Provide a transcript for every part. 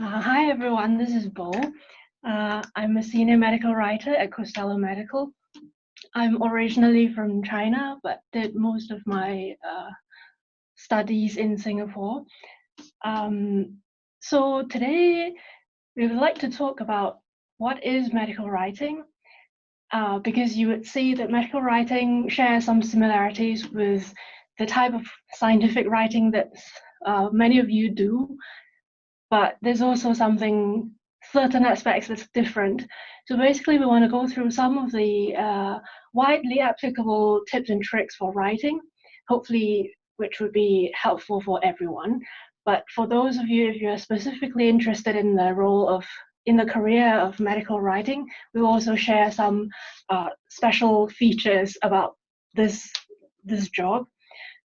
Hi everyone, this is Bo. I'm a senior medical writer at Costello Medical. I'm originally from China, but did most of my studies in Singapore. So today we would like to talk about what is medical writing, because you would see that medical writing shares some similarities with the type of scientific writing that many of you do, but there's also certain aspects that's different. So basically, we want to go through some of the widely applicable tips and tricks for writing, hopefully, which would be helpful for everyone. But for those of you, if you're specifically interested in the career of medical writing, we'll also share some special features about this job.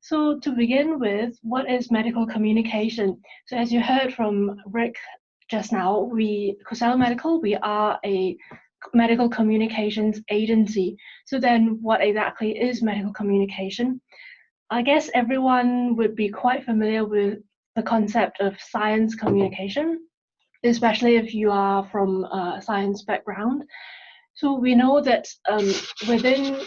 So to begin with, what is medical communication? So as you heard from Rick just now, Costello Medical, we are a medical communications agency. So then what exactly is medical communication? I guess everyone would be quite familiar with the concept of science communication, especially if you are from a science background. So we know that within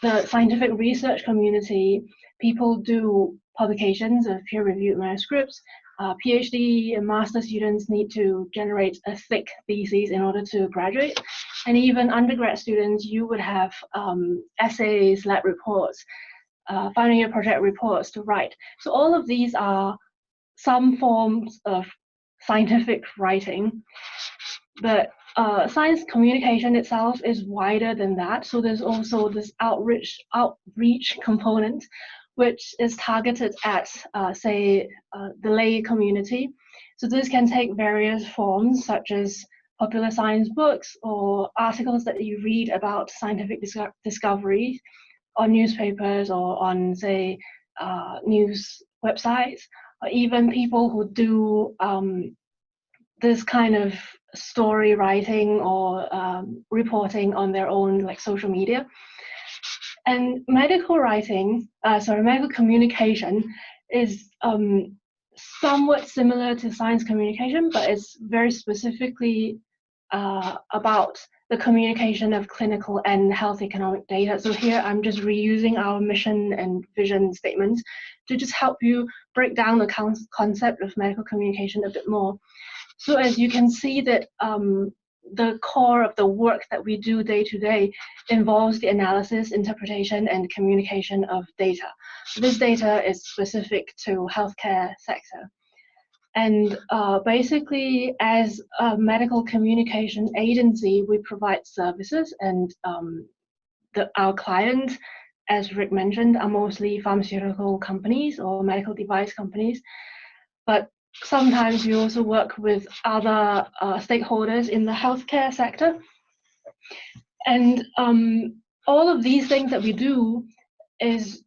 the scientific research community, people do publications of peer-reviewed manuscripts. PhD and master students need to generate a thick thesis in order to graduate. And even undergrad students, you would have essays, lab reports, final year project reports to write. So all of these are some forms of scientific writing. But science communication itself is wider than that. So there's also this outreach component, which is targeted at, say, the lay community. So this can take various forms, such as popular science books or articles that you read about scientific discoveries on newspapers or on, say, news websites, or even people who do this kind of story writing or reporting on their own, like, social media. And medical communication is somewhat similar to science communication, but it's very specifically about the communication of clinical and health economic data. So here I'm just reusing our mission and vision statements to just help you break down the concept of medical communication a bit more. So as you can see that the core of the work that we do day to day involves the analysis, interpretation, and communication of data. This data is specific to healthcare sector. And basically, as a medical communication agency, we provide services, and our clients, as Rick mentioned, are mostly pharmaceutical companies or medical device companies. But sometimes we also work with other stakeholders in the healthcare sector. And all of these things that we do is,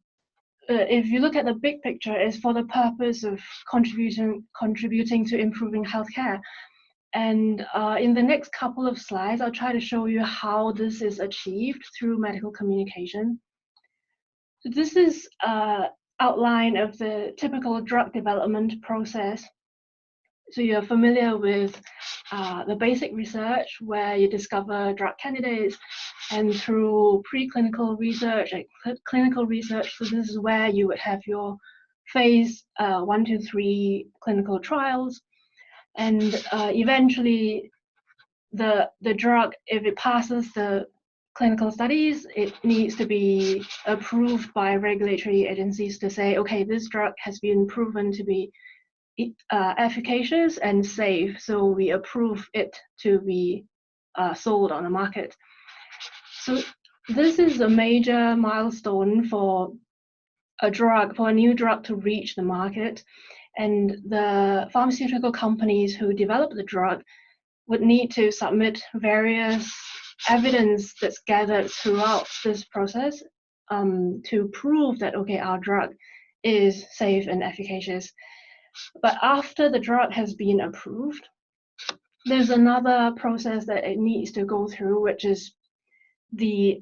if you look at the big picture, is for the purpose of contributing to improving healthcare. And in the next couple of slides, I'll try to show you how this is achieved through medical communication. So this is an outline of the typical drug development process. So you're familiar with the basic research, where you discover drug candidates, and through preclinical research and clinical research. So this is where you would have your phase 1 to 3 clinical trials, and eventually the drug, if it passes the clinical studies, it needs to be approved by regulatory agencies to say, okay, this drug has been proven to be efficacious and safe, so we approve it to be sold on the market. So this is a major milestone for a new drug to reach the market, and the pharmaceutical companies who develop the drug would need to submit various evidence that's gathered throughout this process to prove that, okay, our drug is safe and efficacious. But after the drug has been approved, there's another process that it needs to go through, which is the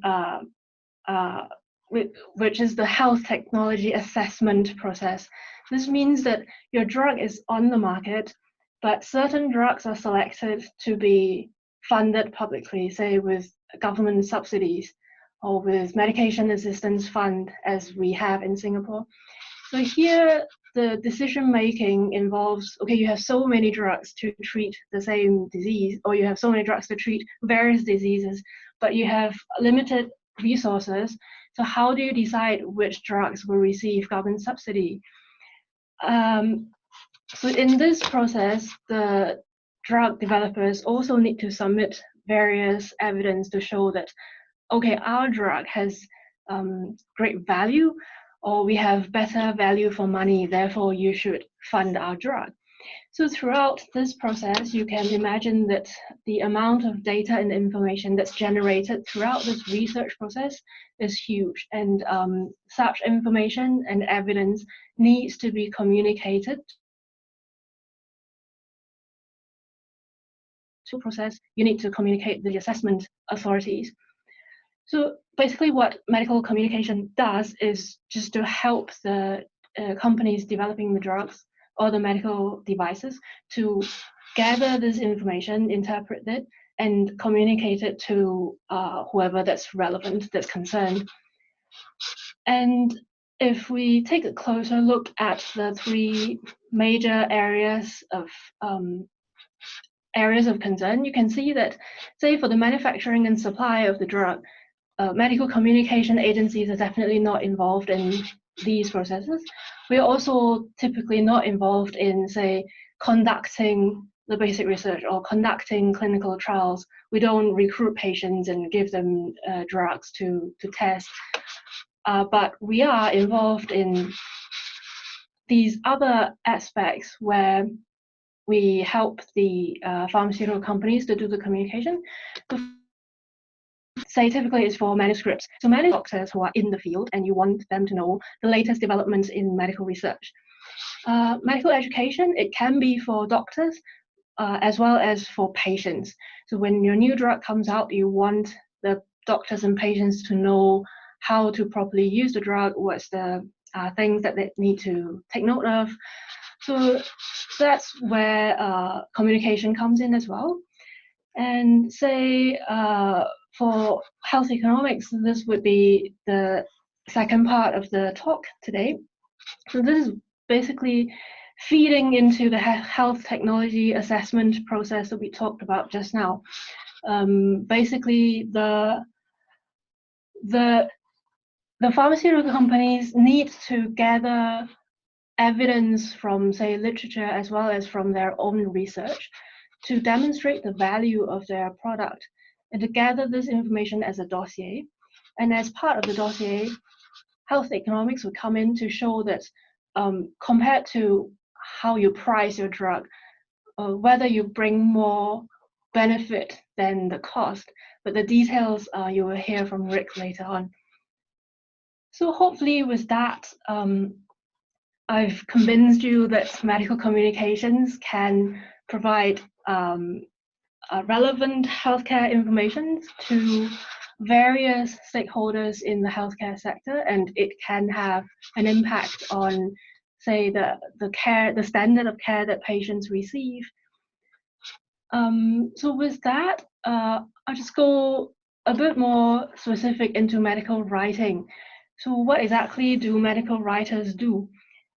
health technology assessment process. This means that your drug is on the market, but certain drugs are selected to be funded publicly, say with government subsidies or with medication assistance fund, as we have in Singapore. So here, the decision making involves, okay, you have so many drugs to treat the same disease, or you have so many drugs to treat various diseases, but you have limited resources. So how do you decide which drugs will receive government subsidy? So in this process, the drug developers also need to submit various evidence to show that, okay, our drug has great value, or we have better value for money, therefore you should fund our drug. So throughout this process, you can imagine that the amount of data and information that's generated throughout this research process is huge, and such information and evidence needs to be communicated to process. You need to communicate the assessment authorities. So basically what medical communication does is just to help the companies developing the drugs or the medical devices to gather this information, interpret it, and communicate it to whoever that's relevant, that's concerned. And if we take a closer look at the three major areas of concern, you can see that, say, for the manufacturing and supply of the drug, medical communication agencies are definitely not involved in these processes. We are also typically not involved in, say, conducting the basic research or conducting clinical trials. We don't recruit patients and give them drugs to test. But we are involved in these other aspects where we help the pharmaceutical companies to do the communication. Say typically it's for manuscripts. So many doctors who are in the field and you want them to know the latest developments in medical research. Medical education, it can be for doctors as well as for patients. So when your new drug comes out, you want the doctors and patients to know how to properly use the drug, what's the things that they need to take note of. So that's where communication comes in as well. And say for health economics, this would be the second part of the talk today. So this is basically feeding into the health technology assessment process that we talked about just now. Basically, the pharmaceutical companies need to gather evidence from, say, literature as well as from their own research to demonstrate the value of their product and to gather this information as a dossier. And as part of the dossier, health economics will come in to show that compared to how you price your drug, whether you bring more benefit than the cost, but the details you will hear from Rick later on. So hopefully with that, I've convinced you that medical communications can provide relevant healthcare information to various stakeholders in the healthcare sector, and it can have an impact on, say, the standard of care that patients receive. So with that, I'll just go a bit more specific into medical writing. So what exactly do medical writers do?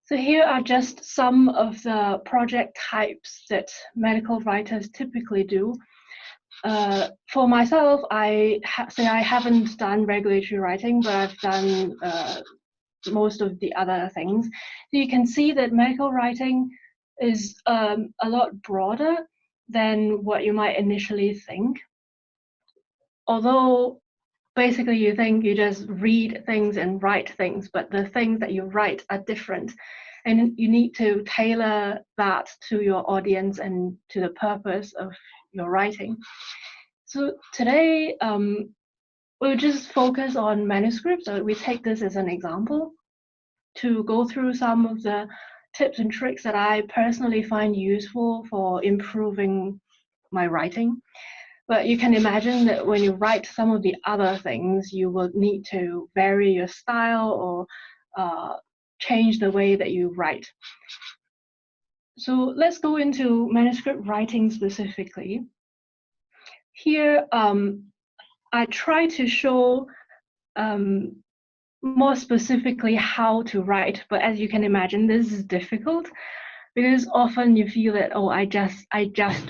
So here are just some of the project types that medical writers typically do. For myself, I haven't done regulatory writing, but I've done most of the other things. So you can see that medical writing is a lot broader than what you might initially think. Although basically you think you just read things and write things, but the things that you write are different. And you need to tailor that to your audience and to the purpose of your writing. So today, we'll just focus on manuscripts. So we take this as an example to go through some of the tips and tricks that I personally find useful for improving my writing. But you can imagine that when you write some of the other things, you will need to vary your style or change the way that you write. So let's go into manuscript writing specifically. Here, I try to show more specifically how to write, but as you can imagine, this is difficult because often you feel that, oh, I just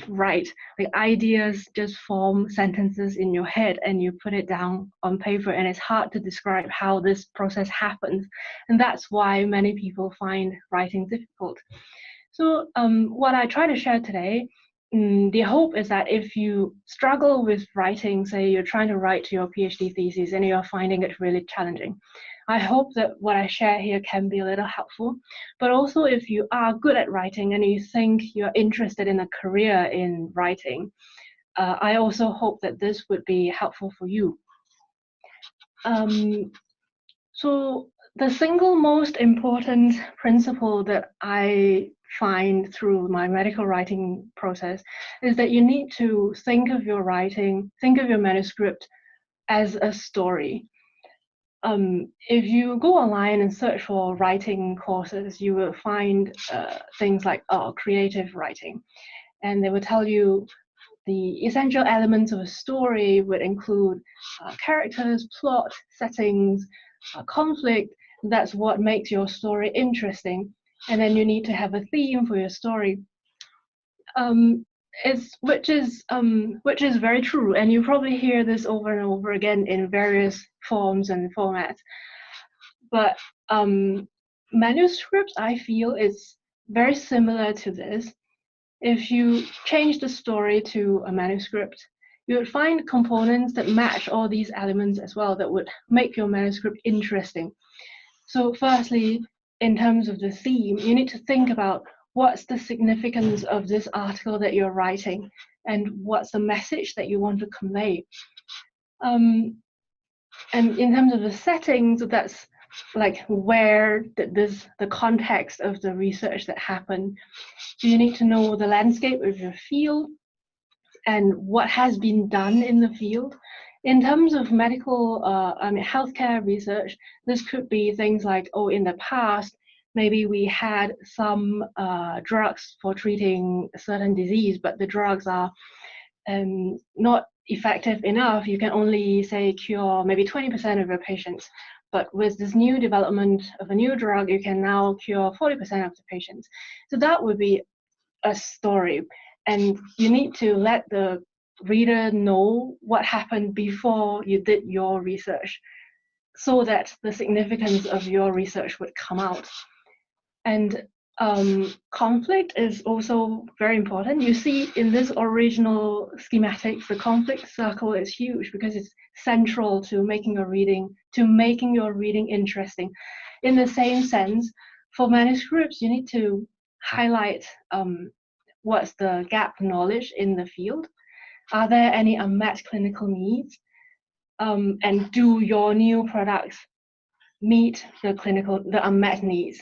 write, like ideas just form sentences in your head and you put it down on paper, and it's hard to describe how this process happens, and that's why many people find writing difficult. So what I try to share today, the hope is that if you struggle with writing, say you're trying to write your PhD thesis and you're finding it really challenging, I hope that what I share here can be a little helpful. But also if you are good at writing and you think you're interested in a career in writing, I also hope that this would be helpful for you. So the single most important principle that I find through my medical writing process is that you need to think of your writing, think of your manuscript as a story. If you go online and search for writing courses, you will find things like creative writing, and they will tell you the essential elements of a story would include characters, plot, settings, conflict. That's what makes your story interesting. And then you need to have a theme for your story, which is very true. And you probably hear this over and over again in various forms and formats. But manuscripts, I feel, is very similar to this. If you change the story to a manuscript, you would find components that match all these elements as well that would make your manuscript interesting. So firstly, in terms of the theme, you need to think about what's the significance of this article that you're writing and what's the message that you want to convey. And in terms of the settings, that's like where the context of the research that happened. So you need to know the landscape of your field and what has been done in the field. In terms of medical, healthcare research, this could be things like, oh, in the past, maybe we had some drugs for treating a certain disease, but the drugs are not effective enough. You can only, say, cure maybe 20% of your patients. But with this new development of a new drug, you can now cure 40% of the patients. So that would be a story. And you need to let the reader know what happened before you did your research so that the significance of your research would come out. And conflict is also very important. You see in this original schematic, the conflict circle is huge because it's central to making your reading interesting. In the same sense, for manuscripts, you need to highlight what's the gap knowledge in the field. Are there any unmet clinical needs? And do your new products meet the unmet needs?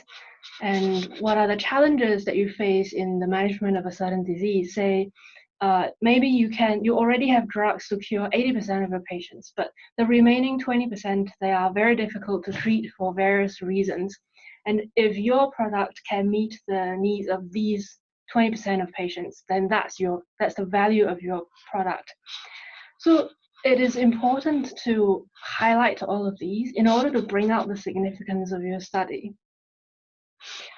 And what are the challenges that you face in the management of a certain disease? Say, maybe you already have drugs to cure 80% of your patients, but the remaining 20%, they are very difficult to treat for various reasons. And if your product can meet the needs of these 20% of patients, then that's the value of your product. So it is important to highlight all of these in order to bring out the significance of your study.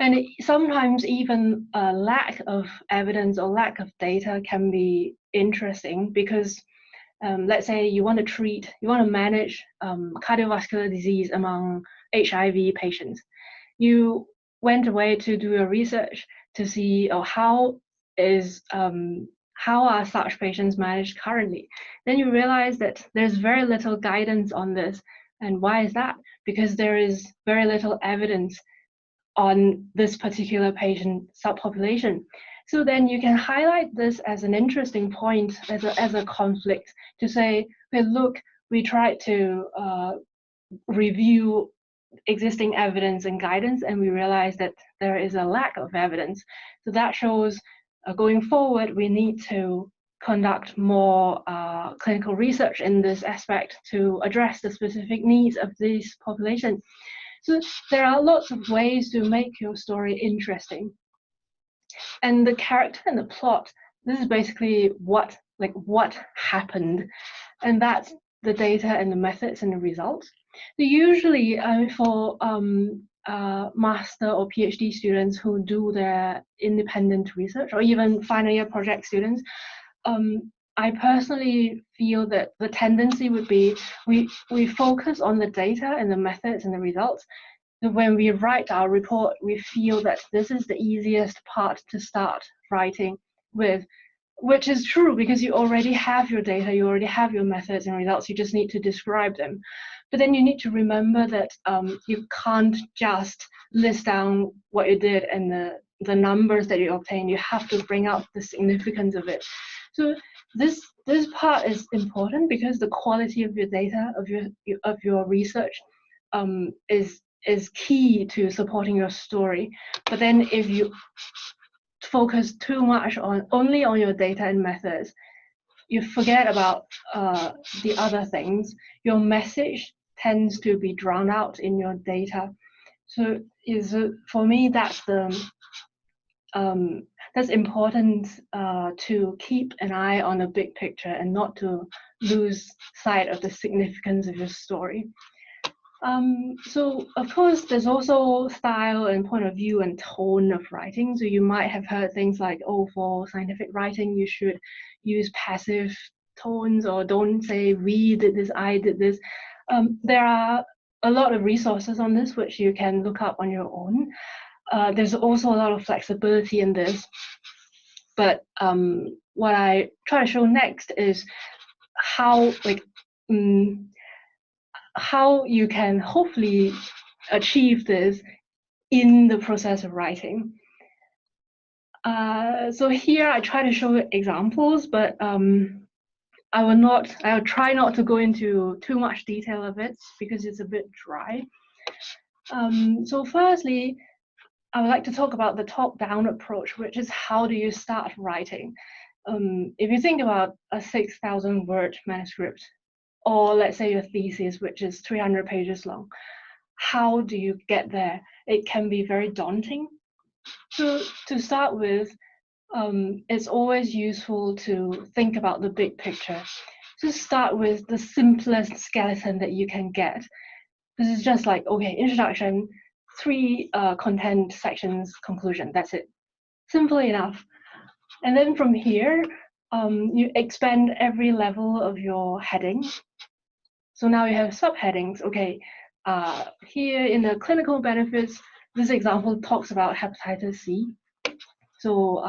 And sometimes even a lack of evidence or lack of data can be interesting because let's say you want to manage cardiovascular disease among HIV patients. You went away to do your research to see how are such patients managed currently. Then you realize that there's very little guidance on this. And why is that? Because there is very little evidence on this particular patient subpopulation. So then you can highlight this as an interesting point, as a conflict, to say, okay, look, we tried to review existing evidence and guidance, and we realize that there is a lack of evidence. So that shows going forward, we need to conduct more clinical research in this aspect to address the specific needs of this population. So there are lots of ways to make your story interesting. And the character and the plot, this is basically what happened, and that's the data and the methods and the results. So usually for master or PhD students who do their independent research, or even final year project students, I personally feel that the tendency would be we focus on the data and the methods and the results. When we write our report, we feel that this is the easiest part to start writing with, which is true because you already have your data, you already have your methods and results, you just need to describe them. But then you need to remember that you can't just list down what you did and the numbers that you obtained. You have to bring out the significance of it. So this part is important because the quality of your data, of your research, is key to supporting your story. But then if you focus too much only on your data and methods, you forget about the other things, your message tends to be drowned out in your data. So for me, that's important to keep an eye on the big picture and not to lose sight of the significance of your story. So of course, there's also style and point of view and tone of writing. So you might have heard things like, oh, for scientific writing, you should use passive tones, or don't say we did this, I did this. There are a lot of resources on this, which you can look up on your own. There's also a lot of flexibility in this. But what I try to show next is how you can hopefully achieve this in the process of writing. So here I try to show examples, but I will try not to go into too much detail of it because it's a bit dry. So firstly, I would like to talk about the top-down approach, which is how do you start writing? If you think about a 6,000 word manuscript, or let's say your thesis, which is 300 pages long, how do you get there? It can be very daunting. So to start with, it's always useful to think about the big picture. So start with the simplest skeleton that you can get. This is just like, okay, introduction, 3 content sections, conclusion, that's it. Simple enough. And then from here, you expand every level of your heading. So now you have subheadings. Okay, here in the clinical benefits, this example talks about hepatitis C. So,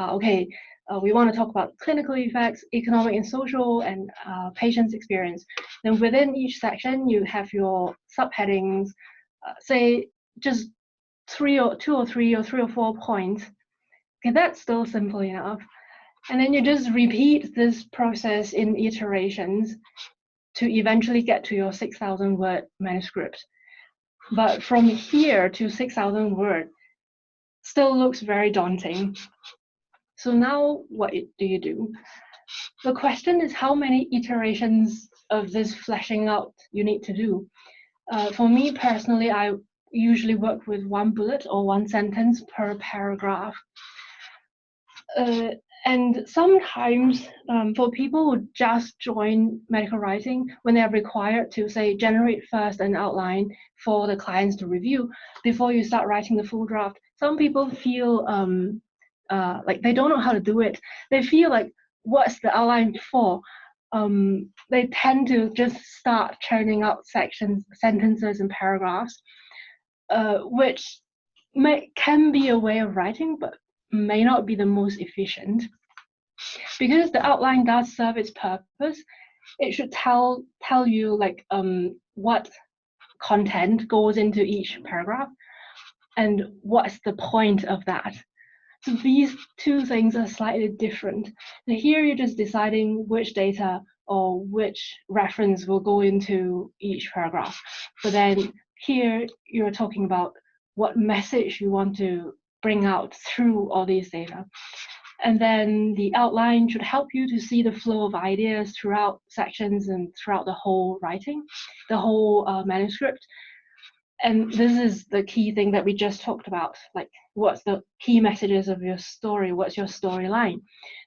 we want to talk about clinical effects, economic and social, and patient's experience. Then within each section, you have your subheadings, say just 2 or 3 or 4 points. Okay, that's still simple enough. And then you just repeat this process in iterations to eventually get to your 6,000 word manuscript. But from here to 6,000 word still looks very daunting. So now what do you do? The question is how many iterations of this fleshing out you need to do. For me personally, I usually work with 1 bullet or 1 sentence per paragraph. And sometimes for people who just join medical writing, when they're required to, say, generate first an outline for the clients to review before you start writing the full draft, some people feel like they don't know how to do it. They feel like, what's the outline for? They tend to just start churning out sections, sentences, and paragraphs, which can be a way of writing, but may not be the most efficient. Because the outline does serve its purpose, it should tell you like what content goes into each paragraph and what's the point of that. So these 2 things are slightly different. So here you're just deciding which data or which reference will go into each paragraph. But then here you're talking about what message you want to bring out through all these data. And then the outline should help you to see the flow of ideas throughout sections and throughout the whole writing, the whole manuscript. And this is the key thing that we just talked about, like what's the key messages of your story, what's your storyline.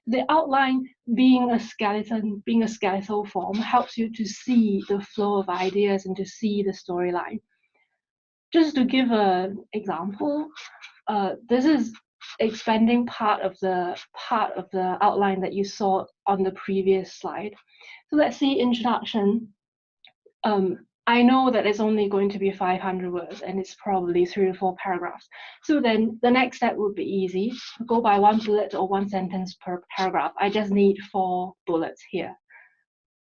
The outline being a skeleton, being a skeletal form, helps you to see the flow of ideas and to see the storyline. Just to give an example, this is expanding part of the outline that you saw on the previous slide. So let's see introduction. I know that it's only going to be 500 words and it's probably 3 to 4 paragraphs. So then the next step would be easy. Go by 1 bullet or 1 sentence per paragraph. I just need 4 bullets here.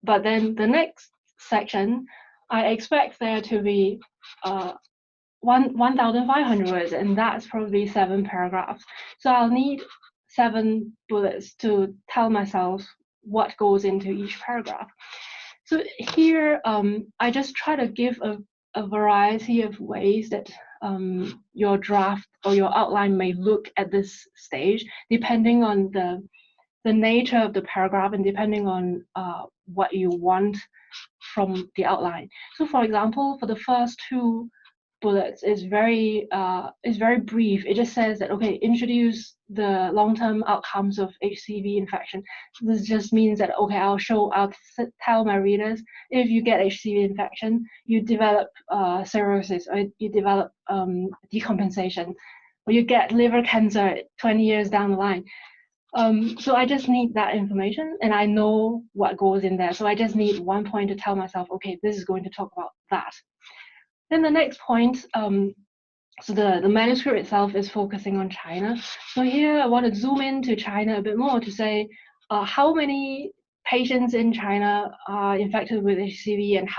But then the next section, I expect there to be 1,500 words, and that's probably 7 paragraphs. So I'll need 7 bullets to tell myself what goes into each paragraph. So here, I just try to give a variety of ways that your draft or your outline may look at this stage, depending on the nature of the paragraph and depending on what you want from the outline. So for example, for the first 2 bullets is very brief. It just says that, okay, introduce the long-term outcomes of HCV infection. This just means that, okay, I'll tell my readers, if you get HCV infection, you develop cirrhosis, or you develop decompensation, or you get liver cancer 20 years down the line. So I just need that information, and I know what goes in there. So I just need 1 point to tell myself, okay, this is going to talk about that. Then the next point, so the manuscript itself is focusing on China. So here I want to zoom into China a bit more to say how many patients in China are infected with HCV, and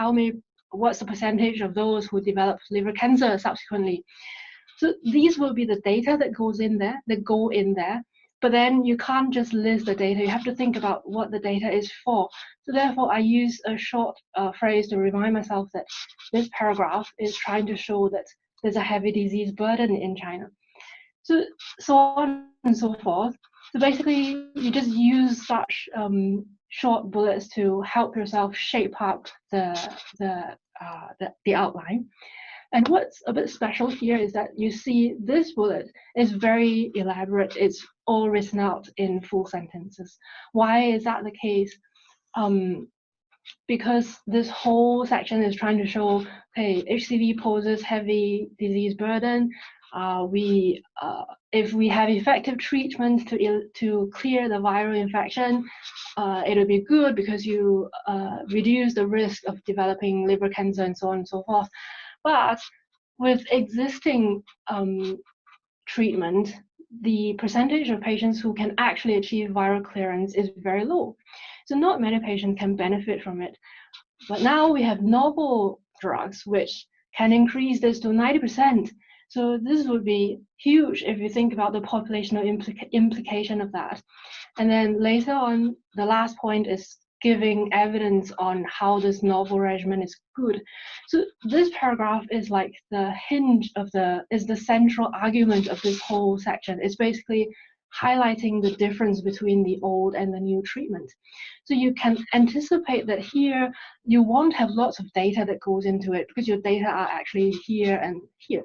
what's the percentage of those who develop liver cancer subsequently. So these will be the data that go in there. But then you can't just list the data. You have to think about what the data is for. So therefore, I use a short phrase to remind myself that this paragraph is trying to show that there's a heavy disease burden in China. So on and so forth. So basically, you just use such short bullets to help yourself shape up the outline. And what's a bit special here is that you see this bullet is very elaborate. It's all written out in full sentences. Why is that the case? Because this whole section is trying to show, okay, HCV poses heavy disease burden. If we have effective treatment to clear the viral infection, it'll be good because you reduce the risk of developing liver cancer and so on and so forth. But with existing treatment, the percentage of patients who can actually achieve viral clearance is very low. So not many patients can benefit from it. But now we have novel drugs which can increase this to 90%. So this would be huge if you think about the populational implication of that. And then later on, the last point is giving evidence on how this novel regimen is good. So this paragraph is like the hinge of is the central argument of this whole section. It's basically highlighting the difference between the old and the new treatment. So you can anticipate that here you won't have lots of data that goes into it because your data are actually here and here.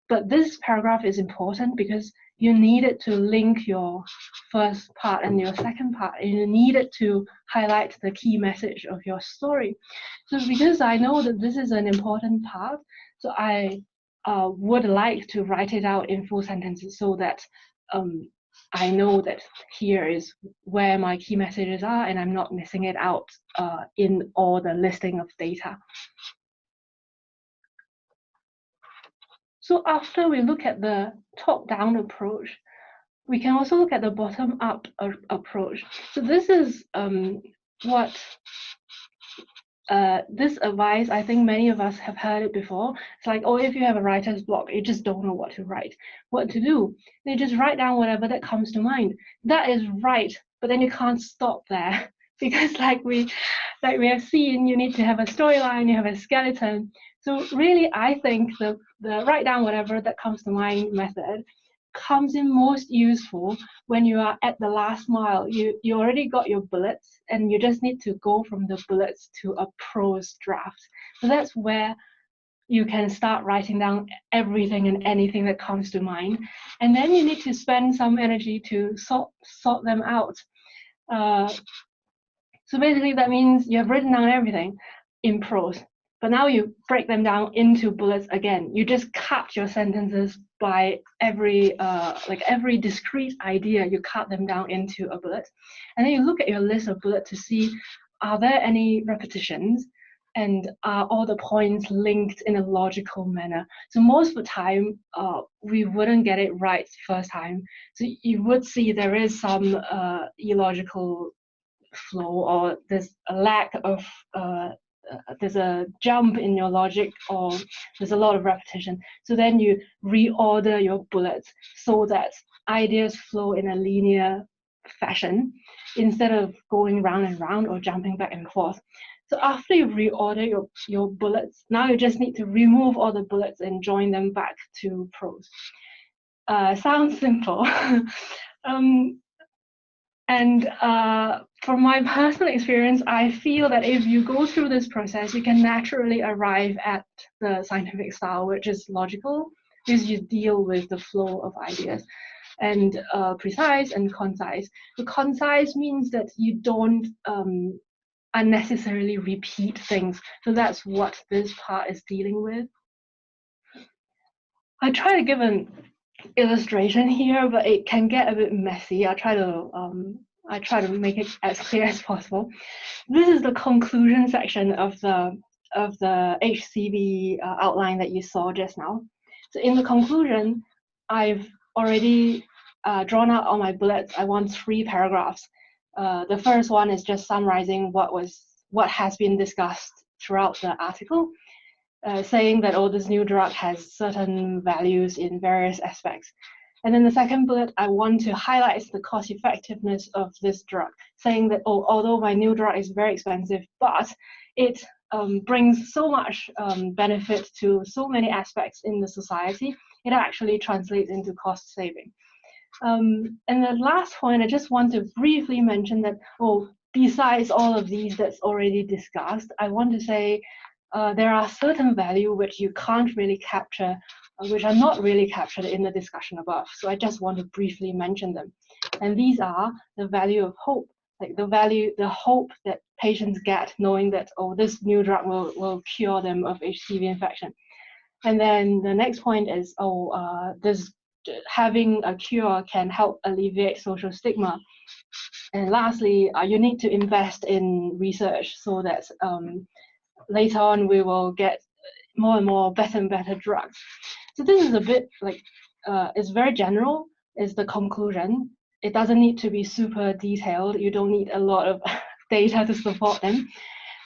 But this paragraph is important because you need it to link your first part and your second part, and you need it to highlight the key message of your story. So because I know that this is an important part, so I would like to write it out in full sentences so that I know that here is where my key messages are and I'm not missing it out in all the listing of data. So after we look at the top-down approach, we can also look at the bottom-up approach. So this is this advice, I think many of us have heard it before. It's like, oh, if you have a writer's block, you just don't know what to write, what to do. They just write down whatever that comes to mind. That is right, but then you can't stop there because like we have seen, you need to have a storyline, you have a skeleton. So really, I think the write down whatever that comes to mind method comes in most useful when you are at the last mile. You already got your bullets and you just need to go from the bullets to a prose draft. So that's where you can start writing down everything and anything that comes to mind, and then you need to spend some energy to sort them out. So basically that means you have written down everything in prose, but now you break them down into bullets again. You just cut your sentences by every every discrete idea, you cut them down into a bullet. And then you look at your list of bullets to see, are there any repetitions? And are all the points linked in a logical manner? So most of the time, we wouldn't get it right first time. So you would see there is some illogical flow, or there's a lack of there's a jump in your logic, or there's a lot of repetition. So then you reorder your bullets so that ideas flow in a linear fashion instead of going round and round or jumping back and forth. So after you reorder your bullets, now you just need to remove all the bullets and join them back to prose. Sounds simple. And from my personal experience, I feel that if you go through this process, you can naturally arrive at the scientific style, which is logical, because you deal with the flow of ideas, and precise and concise. The concise means that you don't unnecessarily repeat things. So that's what this part is dealing with. I try to give an illustration here, but it can get a bit messy. I try to make it as clear as possible. This is the conclusion section of the HCV outline that you saw just now. So in the conclusion, I've already drawn out all my bullets. I want 3 paragraphs. The first one is just summarizing what has been discussed throughout the article, saying that, oh, this new drug has certain values in various aspects. And then the second bullet, I want to highlight the cost effectiveness of this drug, saying that, oh, although my new drug is very expensive, but it brings so much benefit to so many aspects in the society, it actually translates into cost saving. And the last point, I just want to briefly mention that, oh, besides all of these that's already discussed, I want to say there are certain values which you can't really capture, which are not really captured in the discussion above. So I just want to briefly mention them. And these are the value of hope, like the hope that patients get knowing that, oh, this new drug will cure them of HCV infection. And then the next point is, oh, this having a cure can help alleviate social stigma. And lastly, you need to invest in research so that later on we will get more and more better and better drugs. So this is a bit like, it's very general, is the conclusion. It doesn't need to be super detailed. You don't need a lot of data to support them.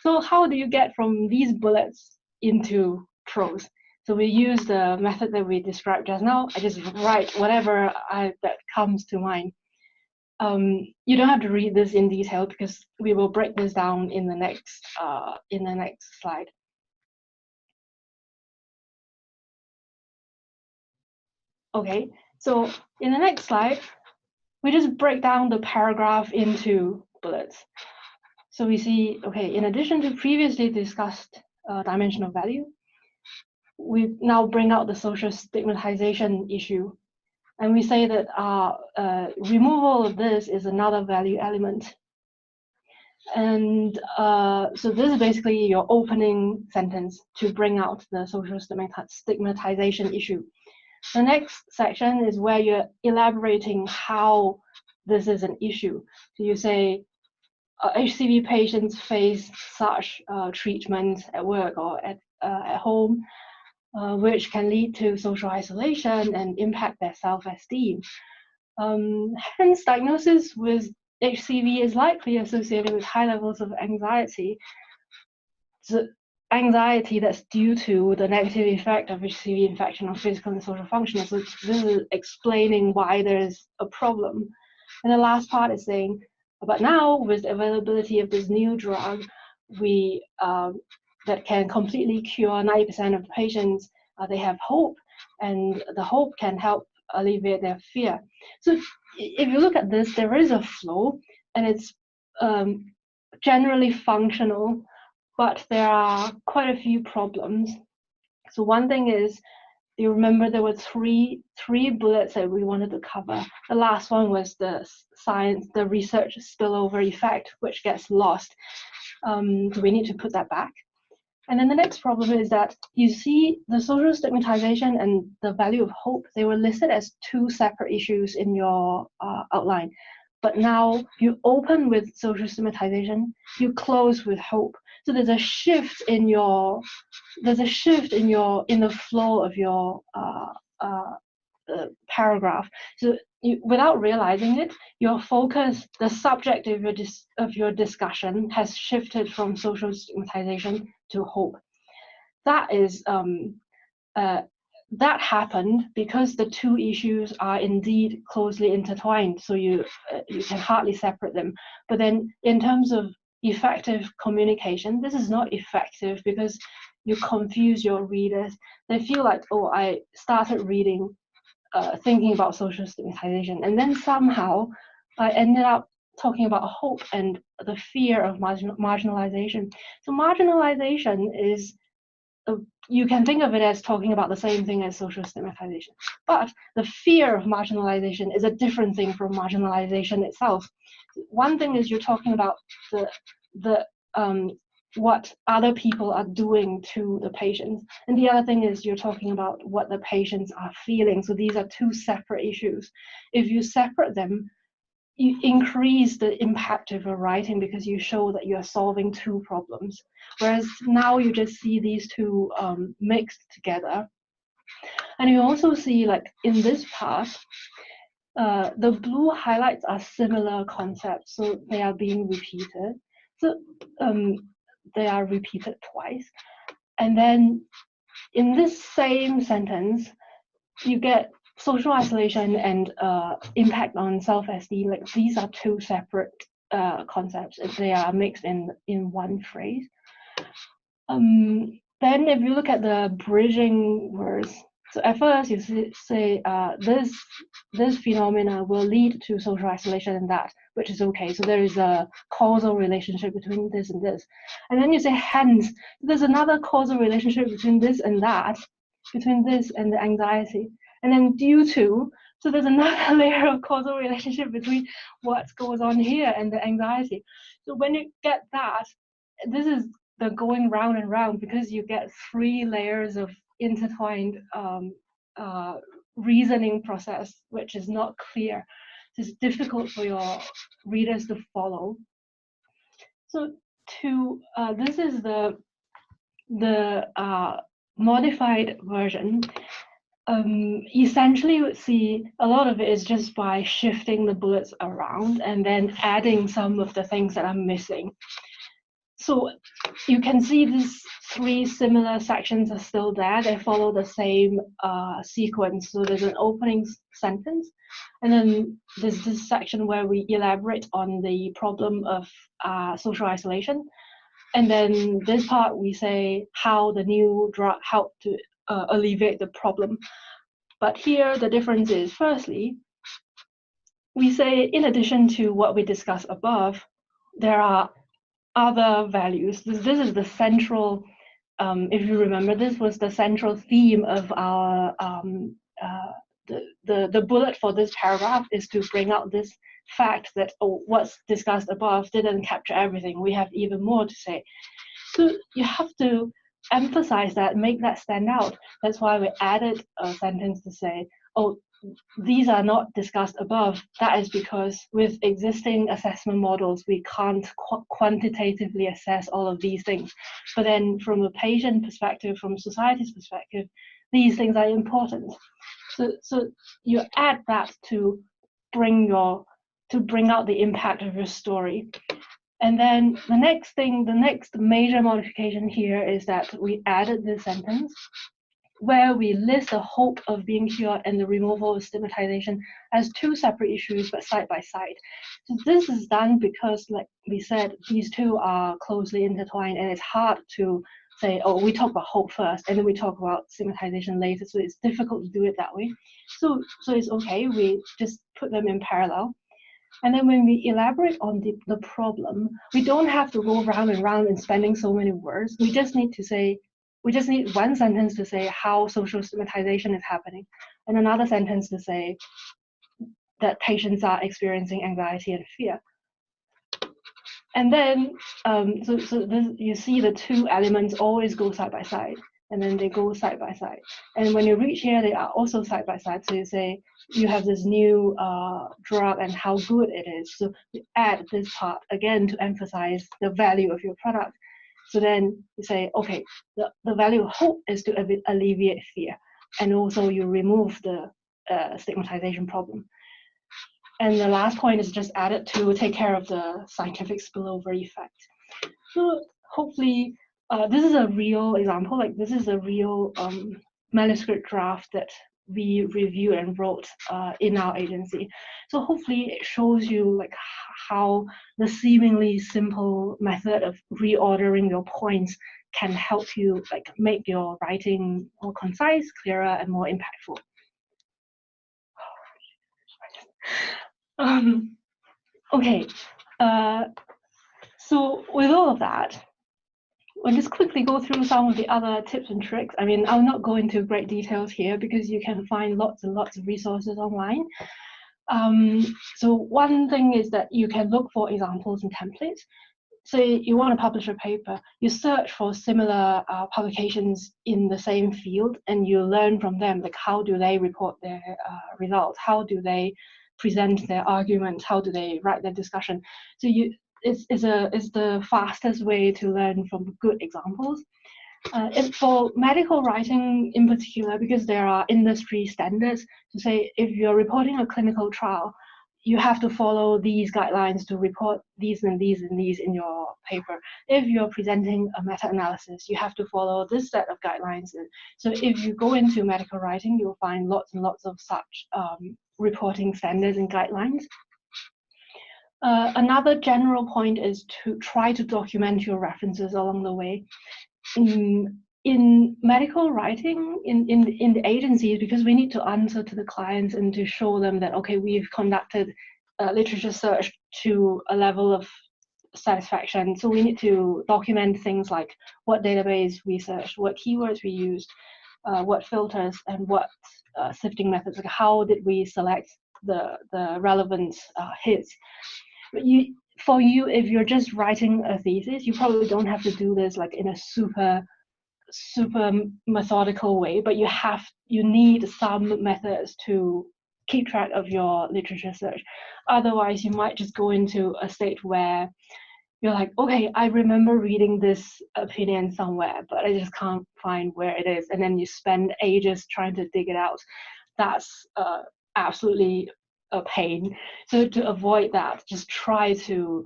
So how do you get from these bullets into prose? So we use the method that we described just now. I just write whatever that comes to mind. You don't have to read this in detail because we will break this down in the next slide. Okay, so in the next slide, we just break down the paragraph into bullets. So we see, okay, in addition to previously discussed dimension of value, we now bring out the social stigmatization issue. And we say that removal of this is another value element. And so this is basically your opening sentence to bring out the social stigmatization issue. The next section is where you're elaborating how this is an issue. So you say, HCV patients face such treatment at work or at home, which can lead to social isolation and impact their self-esteem. Hence, diagnosis with HCV is likely associated with high levels of anxiety. So anxiety that's due to the negative effect of HCV infection on physical and social functioning. So this is explaining why there is a problem. And the last part is saying, but now with the availability of this new drug, we that can completely cure 90% of the patients, they have hope, and the hope can help alleviate their fear. So if you look at this, there is a flow, and it's generally functional, but there are quite a few problems. So one thing is, you remember there were three bullets that we wanted to cover. The last one was the science, the research spillover effect, which gets lost. So we need to put that back. And then the next problem is that you see the social stigmatization and the value of hope, they were listed as two separate issues in your outline. But now you open with social stigmatization, you close with hope. So there's a shift in your, in the flow of your paragraph. So without realizing it, your focus, the subject of your discussion has shifted from social stigmatization to hope. That is that happened because the two issues are indeed closely intertwined, so you can hardly separate them. But then in terms of effective communication, this is not effective because you confuse your readers. They feel like, oh, I started reading thinking about social stigmatization, and then somehow I ended up talking about hope and the fear of marginalization. So marginalization is, you can think of it as talking about the same thing as social stigmatization, but the fear of marginalization is a different thing from marginalization itself. One thing is you're talking about the what other people are doing to the patients, and the other thing is you're talking about what the patients are feeling. So these are two separate issues. If you separate them, you increase the impact of your writing because you show that you're solving two problems. Whereas now you just see these two mixed together. And you also see, like in this part, the blue highlights are similar concepts, so they are being repeated. So they are repeated twice. And then in this same sentence, you get social isolation and impact on self-esteem. Like these are two separate concepts. They are mixed in one phrase. Then if you look at the bridging words, so at first you say this phenomena will lead to social isolation and that, which is okay. So there is a causal relationship between this and this. And then you say hence, there's another causal relationship between this and that, between this and the anxiety. And then due to, so there's another layer of causal relationship between what goes on here and the anxiety. So when you get that, this is the going round and round because you get three layers of intertwined reasoning process, which is not clear. It's difficult for your readers to follow. So this is the modified version. Essentially, you would see a lot of it is just by shifting the bullets around and then adding some of the things that are missing. So you can see these three similar sections are still there. They follow the same sequence. So there's an opening sentence, and then there's this section where we elaborate on the problem of social isolation. And then this part, we say how the new drug helped to alleviate the problem. But here, the difference is, firstly, we say, in addition to what we discussed above, there are other values. This is the central, if you remember, this was the central theme of our, the bullet for this paragraph is to bring out this fact that, oh, what's discussed above didn't capture everything. We have even more to say. So you have to emphasize that, make that stand out. That's why we added a sentence to say, oh, these are not discussed above. That is because with existing assessment models, we can't quantitatively assess all of these things. But then from a patient perspective, from society's perspective, these things are important. So you add that to bring out the impact of your story. And then the next major modification here is that we added this sentence where we list the hope of being cured and the removal of stigmatization as two separate issues, but side by side. So this is done because, like we said, these two are closely intertwined, and it's hard to say, oh, we talk about hope first, and then we talk about stigmatization later. So it's difficult to do it that way. So it's okay, we just put them in parallel. And then when we elaborate on the problem, we don't have to go round and round and spending so many words. We just need to say, we just need one sentence to say how social stigmatization is happening, and another sentence to say that patients are experiencing anxiety and fear. And then, so this, you see the two elements always go side by side, and then they go side by side. And when you reach here, they are also side by side. So you say, you have this new drug and how good it is. So you add this part again to emphasize the value of your product. So then you say, okay, the value of hope is to alleviate fear. And also you remove the stigmatization problem. And the last point is just added to take care of the scientific spillover effect. So hopefully, this is a real example, like this is a real manuscript draft that we reviewed and wrote in our agency. So hopefully it shows you like how the seemingly simple method of reordering your points can help you like make your writing more concise, clearer, and more impactful. Okay, so with all of that, we'll just quickly go through some of the other tips and tricks. I mean, I'll not go into great details here because you can find lots and lots of resources online. So one thing is that you can look for examples and templates. So you want to publish a paper, you search for similar publications in the same field, and you learn from them, like how do they report their results, how do they present their arguments, how do they write their discussion. So it's the fastest way to learn from good examples. And for medical writing in particular, because there are industry standards to say if you're reporting a clinical trial, you have to follow these guidelines to report these and these and these in your paper. If you're presenting a meta-analysis, you have to follow this set of guidelines. So if you go into medical writing, you'll find lots and lots of such reporting standards and guidelines. Another general point is to try to document your references along the way. In medical writing, in the agencies, because we need to answer to the clients and to show them that, okay, we've conducted literature search to a level of satisfaction. So we need to document things like what database we searched, what keywords we used, what filters, and what sifting methods, like how did we select the relevant hits. But for you, if you're just writing a thesis, you probably don't have to do this like in a super methodical way, but you need some methods to keep track of your literature search. Otherwise, you might just go into a state where you're like, okay, I remember reading this opinion somewhere, but I just can't find where it is. And then you spend ages trying to dig it out. That's absolutely a pain. So to avoid that, just try to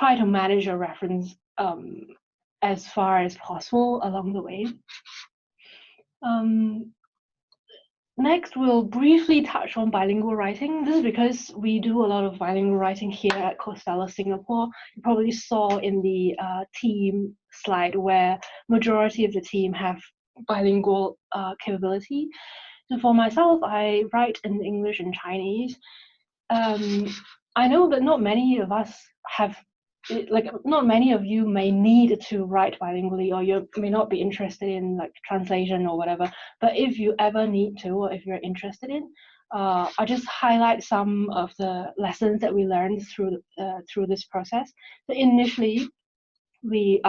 manage your reference as far as possible along the way. Next, we'll briefly touch on bilingual writing. This is because we do a lot of bilingual writing here at Costello Singapore. You probably saw in the team slide where majority of the team have bilingual capability. So for myself, I write in English and Chinese. I know that not many of us have, like not many of you may need to write bilingually, or you may not be interested in like translation or whatever, but if you ever need to, or if you're interested in, I just highlight some of the lessons that we learned through this process. So initially, we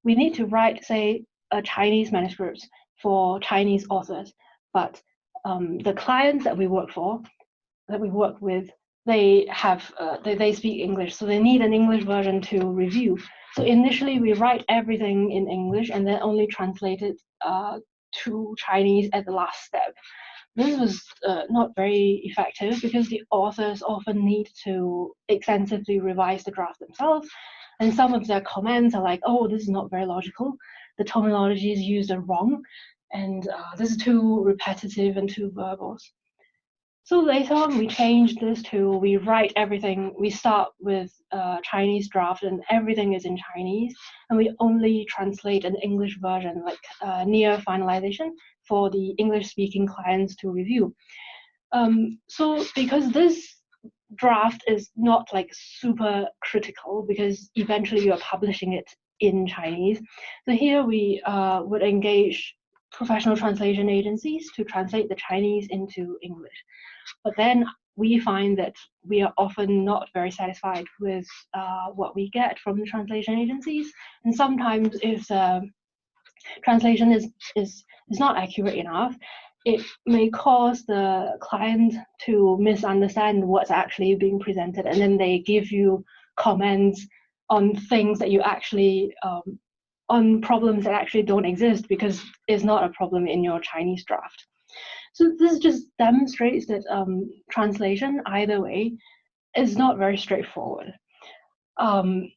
need to write, say, a Chinese manuscript for Chinese authors, but the clients that we work with, they have they speak English, so they need an English version to review. So initially we write everything in English and then only translate it to Chinese at the last step. This was not very effective because the authors often need to extensively revise the draft themselves, and some of their comments are like, oh, this is not very logical, the terminology is used are wrong, and this is too repetitive and too verbose. So later on, we changed this to we write everything. We start with Chinese draft, and everything is in Chinese, and we only translate an English version, like near finalization, for the English-speaking clients to review. So because this draft is not like super critical, because eventually you're publishing it in Chinese. So here we would engage professional translation agencies to translate the Chinese into English. But then we find that we are often not very satisfied with what we get from the translation agencies. And sometimes if the translation is not accurate enough, it may cause the client to misunderstand what's actually being presented, and then they give you comments on things that you actually on problems that actually don't exist because it's not a problem in your Chinese draft. So this just demonstrates that translation, either way, is not very straightforward. And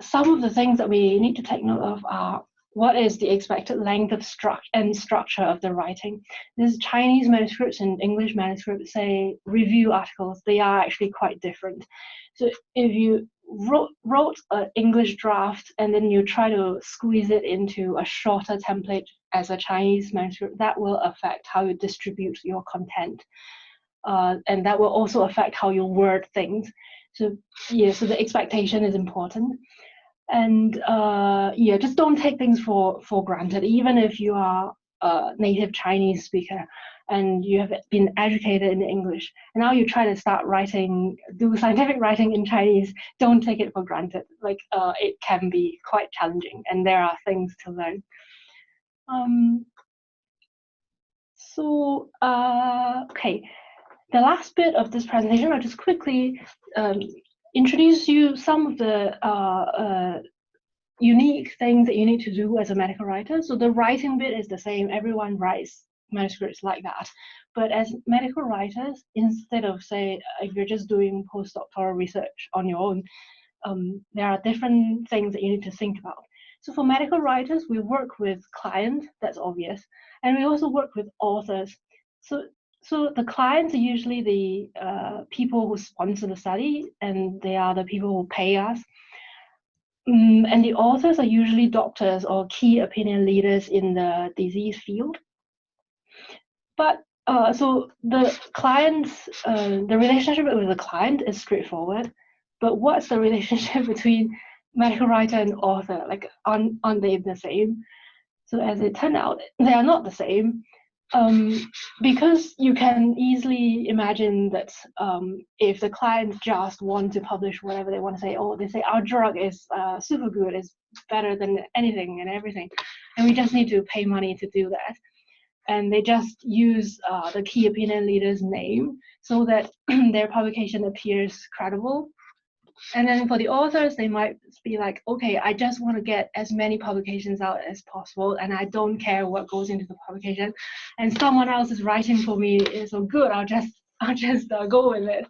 some of the things that we need to take note of are what is the expected length of structure of the writing. These Chinese manuscripts and English manuscripts, say review articles, they are actually quite different. So if you wrote an English draft and then you try to squeeze it into a shorter template as a Chinese manuscript, that will affect how you distribute your content. And that will also affect how you word things. So yeah, so the expectation is important. And yeah, just don't take things for granted. Even if you are a native Chinese speaker and you have been educated in English, and now you try to start do scientific writing in Chinese, don't take it for granted. Like it can be quite challenging, and there are things to learn. So okay, the last bit of this presentation, I'll just quickly introduce you some of the unique things that you need to do as a medical writer. So the writing bit is the same. Everyone writes manuscripts like that. But as medical writers, instead of, say, if you're just doing postdoctoral research on your own, there are different things that you need to think about. So for medical writers, we work with clients, that's obvious. And we also work with authors. So the clients are usually the people who sponsor the study, and they are the people who pay us. And the authors are usually doctors or key opinion leaders in the disease field. But so the clients, the relationship with the client is straightforward. But what's the relationship between medical writer and author? Like, aren't they the same? So as it turned out, they are not the same. Because you can easily imagine that if the clients just want to publish whatever they want to say, or they say our drug is super good, is better than anything and everything, and we just need to pay money to do that. And they just use the key opinion leader's name so that their publication appears credible. And then for the authors, they might be like, okay, I just want to get as many publications out as possible, and I don't care what goes into the publication. And someone else is writing for me, so good, I'll just go with it.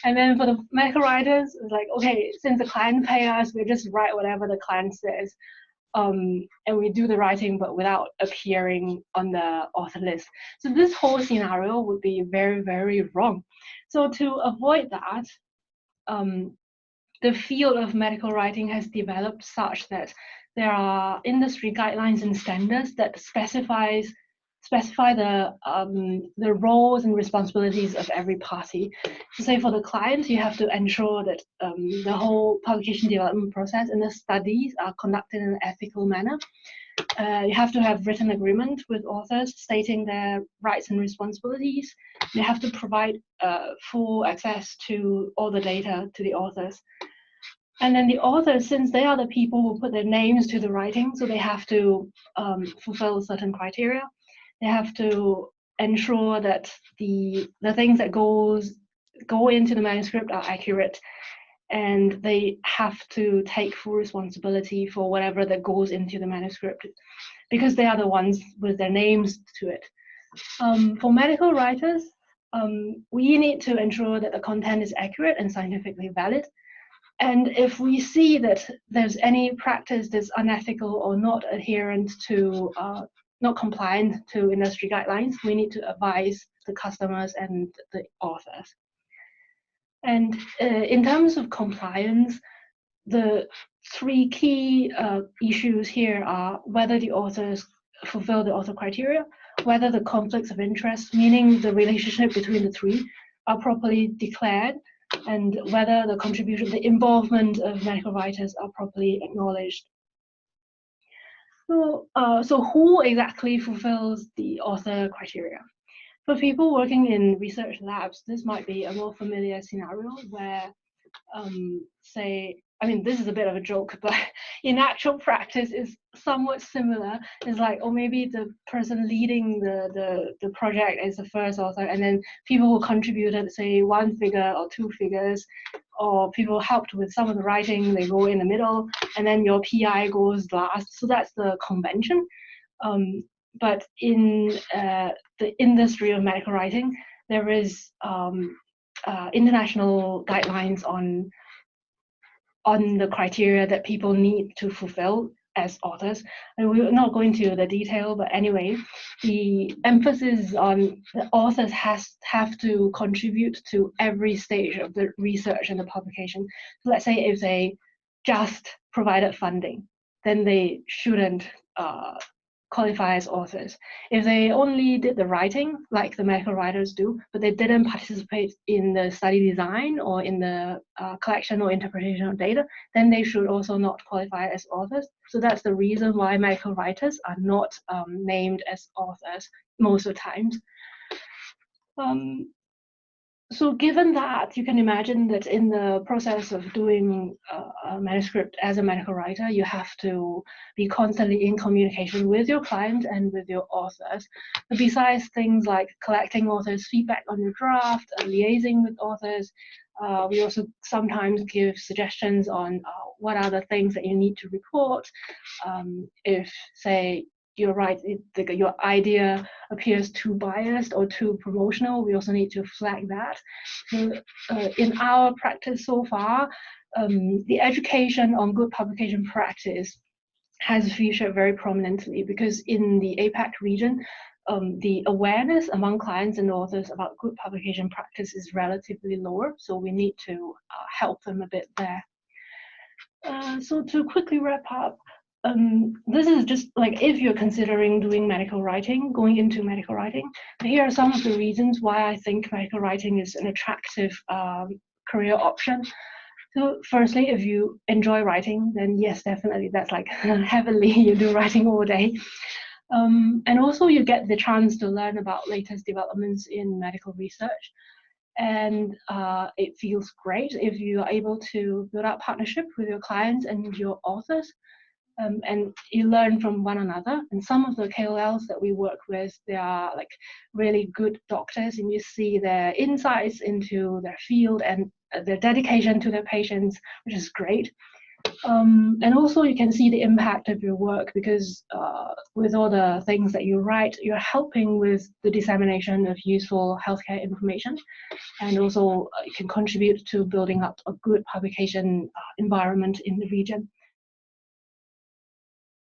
And then for the medical writers, it's like, okay, since the client pay us, we just write whatever the client says. And we do the writing, but without appearing on the author list. So this whole scenario would be very, very wrong. So to avoid that, the field of medical writing has developed such that there are industry guidelines and standards that specify the roles and responsibilities of every party. So say for the client, you have to ensure that the whole publication development process and the studies are conducted in an ethical manner. You have to have written agreement with authors stating their rights and responsibilities. You have to provide full access to all the data to the authors. And then the authors, since they are the people who put their names to the writing, so they have to fulfill certain criteria. They have to ensure that the things that go into the manuscript are accurate, and they have to take full responsibility for whatever that goes into the manuscript, because they are the ones with their names to it. For medical writers, we need to ensure that the content is accurate and scientifically valid. And if we see that there's any practice that's unethical or not adherent to, not compliant to industry guidelines, we need to advise the customers and the authors. And in terms of compliance, the three key issues here are whether the authors fulfill the author criteria, whether the conflicts of interest, meaning the relationship between the three, are properly declared, and whether the contribution, the involvement of medical writers are properly acknowledged. So who exactly fulfills the author criteria? For people working in research labs, this might be a more familiar scenario where, say, I mean, this is a bit of a joke, but in actual practice is somewhat similar. It's like, or maybe the person leading the project is the first author, and then people who contributed, say, 1 figure or 2 figures, or people helped with some of the writing, they go in the middle, and then your PI goes last. So that's the convention. But in the industry of medical writing, there is international guidelines on the criteria that people need to fulfill as authors. And we're not going into the detail, but anyway, the emphasis is on the authors have to contribute to every stage of the research and the publication. So let's say if they just provided funding, then they shouldn't qualify as authors. If they only did the writing, like the medical writers do, but they didn't participate in the study design or in the collection or interpretation of data, then they should also not qualify as authors. So that's the reason why medical writers are not named as authors most of the times. So given that, you can imagine that in the process of doing a manuscript as a medical writer, you have to be constantly in communication with your client and with your authors. But besides things like collecting authors' feedback on your draft, liaising with authors, we also sometimes give suggestions on what are the things that you need to report. If, say, you're right, your idea appears too biased or too promotional, we also need to flag that. So, in our practice so far, the education on good publication practice has featured very prominently, because in the APAC region, the awareness among clients and authors about good publication practice is relatively lower, so we need to help them a bit there. So to quickly wrap up, this is just like if you're considering doing medical writing, going into medical writing, here are some of the reasons why I think medical writing is an attractive career option. So firstly, if you enjoy writing, then yes, definitely, that's like heavenly, you do writing all day. And also you get the chance to learn about latest developments in medical research. And it feels great if you are able to build up partnership with your clients and your authors. And you learn from one another. And some of the KOLs that we work with, they are like really good doctors, and you see their insights into their field and their dedication to their patients, which is great. And also you can see the impact of your work, because with all the things that you write, you're helping with the dissemination of useful healthcare information, and also you can contribute to building up a good publication environment in the region.